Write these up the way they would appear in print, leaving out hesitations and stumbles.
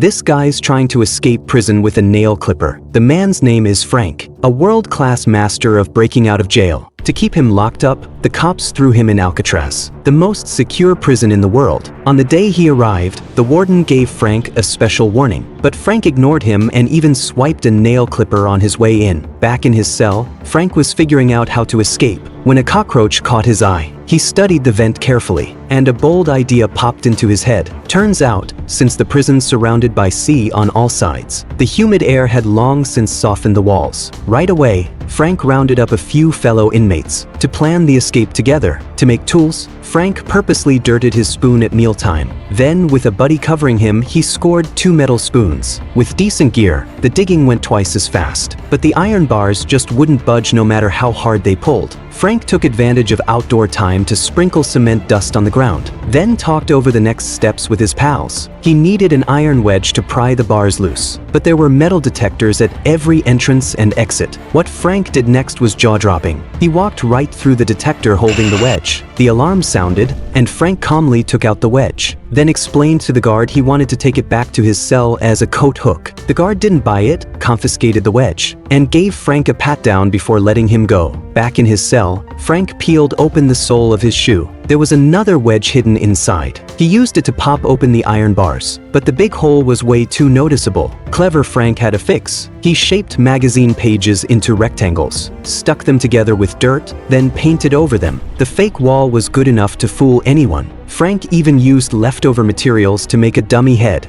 This guy's trying to escape prison with a nail clipper. The man's name is Frank, a world-class master of breaking out of jail. To keep him locked up, the cops threw him in Alcatraz, the most secure prison in the world. On the day he arrived, the warden gave Frank a special warning, but Frank ignored him and even swiped a nail clipper on his way in. Back in his cell, Frank was figuring out how to escape when a cockroach caught his eye. He studied the vent carefully, and a bold idea popped into his head. Turns out, since the prison's surrounded by sea on all sides, the humid air had long since softened the walls. Right away, Frank rounded up a few fellow inmates to plan the escape together. To make tools, Frank purposely dirted his spoon at mealtime. Then, with a buddy covering him, he scored 2 metal spoons. With decent gear, the digging went twice as fast, but the iron bars just wouldn't budge no matter how hard they pulled. Frank took advantage of outdoor time to sprinkle cement dust on the ground, then talked over the next steps with his pals. He needed an iron wedge to pry the bars loose, but there were metal detectors at every entrance and exit. What Frank did next was jaw-dropping. He walked right through the detector holding the wedge. The alarm sounded, and Frank calmly took out the wedge, then explained to the guard he wanted to take it back to his cell as a coat hook. The guard didn't buy it, confiscated the wedge, and gave Frank a pat-down before letting him go. Back in his cell, Frank peeled open the sole of his shoe. There was another wedge hidden inside. He used it to pop open the iron bars, but the big hole was way too noticeable. Clever Frank had a fix. He shaped magazine pages into rectangles, stuck them together with dirt, then painted over them. The fake wall was good enough to fool anyone. Frank even used leftover materials to make a dummy head.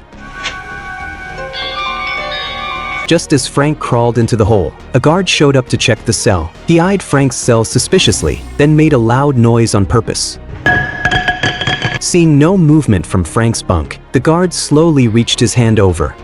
Just as Frank crawled into the hole, a guard showed up to check the cell. He eyed Frank's cell suspiciously, then made a loud noise on purpose. Seeing no movement from Frank's bunk, the guard slowly reached his hand over.